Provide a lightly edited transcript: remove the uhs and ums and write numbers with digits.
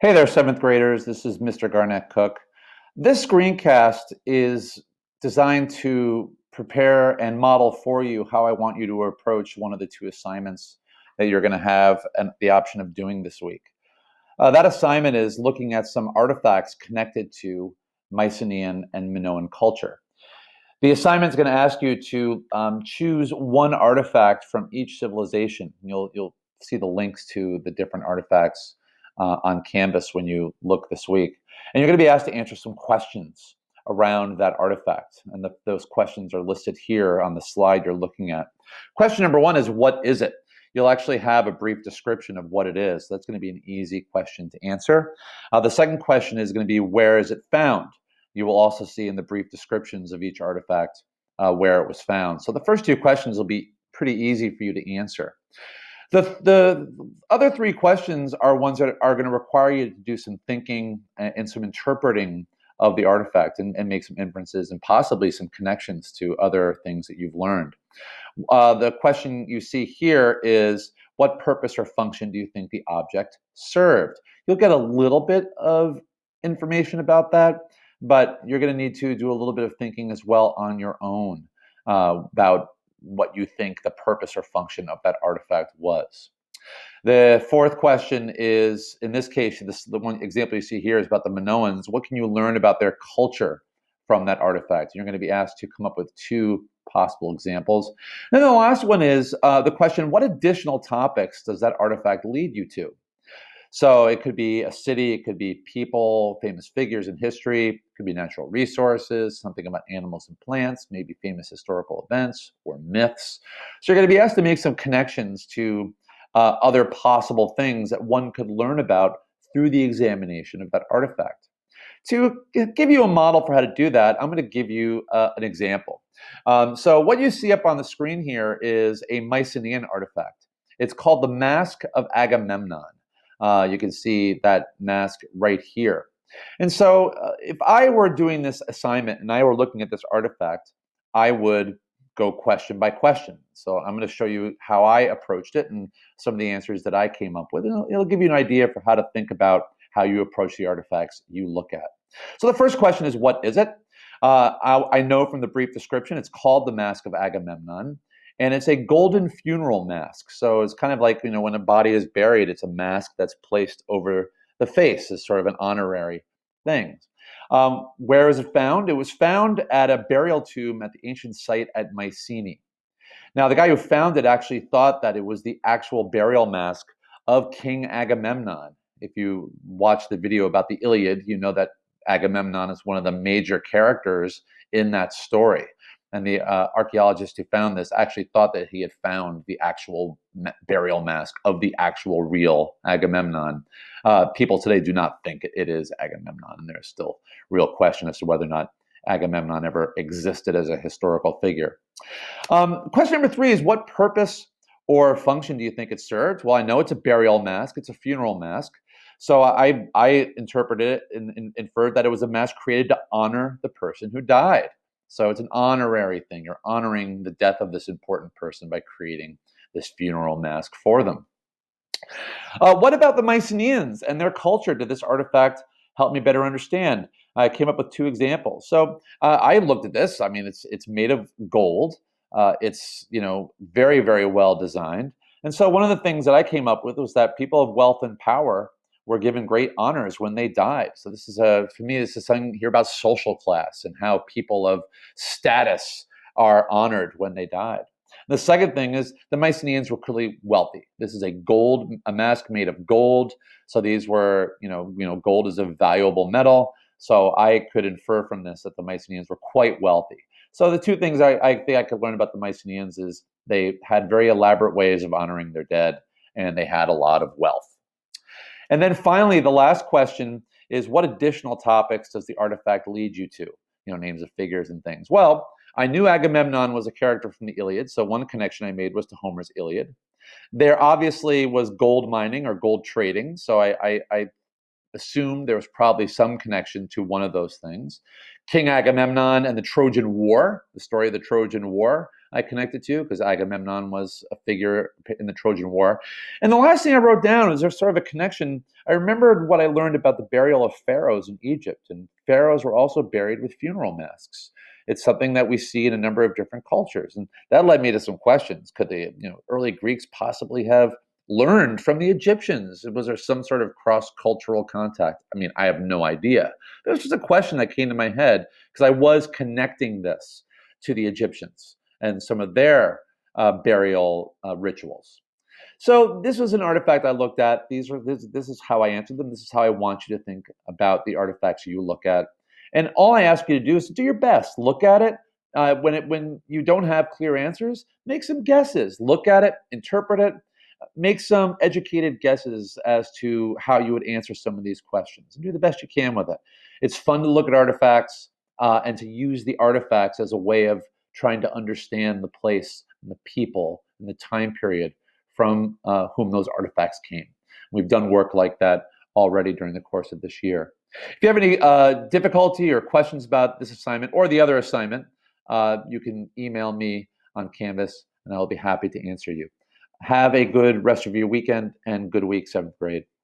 Hey there, seventh graders. This is Mr. Garnett Cook. This screencast is designed to prepare and model for you how I want you to approach one of the two assignments that you're going to have the option of doing this week. That assignment is looking at some artifacts connected to Mycenaean and Minoan culture. The assignment is going to ask you to choose one artifact from each civilization. You'll see the links to the different artifacts on Canvas when you look this week. And you're going to be asked to answer some questions around that artifact. And those questions are listed here on the slide you're looking at. Question number one is, what is it? You'll actually have a brief description of what it is. That's going to be an easy question to answer. The second question is going to be, where is it found? You will also see in the brief descriptions of each artifact where it was found. So the first two questions will be pretty easy for you to answer. The other three questions are ones that are going to require you to do some thinking and some interpreting of the artifact and make some inferences and possibly some connections to other things that you've learned. The question you see here is, what purpose or function do you think the object served? You'll get a little bit of information about that, but you're going to need to do a little bit of thinking as well on your own about what you think the purpose or function of that artifact was. The fourth question is, in this case, the one example you see here is about the Minoans. What can you learn about their culture from that artifact? You're going to be asked to come up with two possible examples. And then the last one is the question, what additional topics does that artifact lead you to? So it could be a city, it could be people, famous figures in history, it could be natural resources, something about animals and plants, maybe famous historical events or myths. So you're going to be asked to make some connections to other possible things that one could learn about through the examination of that artifact. To give you a model for how to do that, I'm going to give you an example. So what you see up on the screen here is a Mycenaean artifact. It's called the Mask of Agamemnon. You can see that mask right here. And so if I were doing this assignment and I were looking at this artifact, I would go question by question. So I'm going to show you how I approached it and some of the answers that I came up with. And it'll give you an idea for how to think about how you approach the artifacts you look at. So the first question is, what is it? I know from the brief description, it's called the Mask of Agamemnon. And it's a golden funeral mask. So it's kind of like, when a body is buried, it's a mask that's placed over the face as sort of an honorary thing. Where is it found? It was found at a burial tomb at the ancient site at Mycenae. Now, the guy who found it actually thought that it was the actual burial mask of King Agamemnon. If you watch the video about the Iliad, you know that Agamemnon is one of the major characters in that story. And the archaeologist who found this actually thought that he had found the actual burial mask of the actual real Agamemnon. People today do not think it is Agamemnon, and there's still real question as to whether or not Agamemnon ever existed as a historical figure. Question number three is, what purpose or function do you think it served? Well, I know it's a burial mask. It's a funeral mask. So I interpreted it and inferred that it was a mask created to honor the person who died. So it's an honorary thing. You're honoring the death of this important person by creating this funeral mask for them. What about the Mycenaeans and their culture? Did this artifact help me better understand? I came up with two examples. So I looked at this. I mean, it's made of gold. It's very, very well designed. And so one of the things that I came up with was that people of wealth and power were given great honors when they died. So this is for me, this is something here about social class and how people of status are honored when they died. The second thing is the Mycenaeans were clearly wealthy. This is a mask made of gold. So these were, gold is a valuable metal. So I could infer from this that the Mycenaeans were quite wealthy. So the two things I think I could learn about the Mycenaeans is they had very elaborate ways of honoring their dead, and they had a lot of wealth. And then finally, the last question is, what additional topics does the artifact lead you to? Names of figures and things. Well, I knew Agamemnon was a character from the Iliad, so one connection I made was to Homer's Iliad. There obviously was gold mining or gold trading, so I assumed there was probably some connection to one of those things. King Agamemnon and the Trojan War, the story of the Trojan War, I connected to because Agamemnon was a figure in the Trojan War. And the last thing I wrote down is there's sort of a connection. I remembered what I learned about the burial of pharaohs in Egypt, and pharaohs were also buried with funeral masks. It's something that we see in a number of different cultures, and that led me to some questions. Could the early Greeks possibly have learned from the Egyptians? Was there some sort of cross-cultural contact? I mean, I have no idea. It was just a question that came to my head because I was connecting this to the Egyptians and some of their burial rituals. So this was an artifact I looked at. This is how I answered them. This is how I want you to think about the artifacts you look at. And all I ask you to do is to do your best. Look at it. When you don't have clear answers, make some guesses. Look at it, interpret it, make some educated guesses as to how you would answer some of these questions, and do the best you can with it. It's fun to look at artifacts and to use the artifacts as a way of trying to understand the place and the people and the time period from whom those artifacts came. We've done work like that already during the course of this year. If you have any difficulty or questions about this assignment or the other assignment, you can email me on Canvas, and I'll be happy to answer you. Have a good rest of your weekend and good week, 7th grade.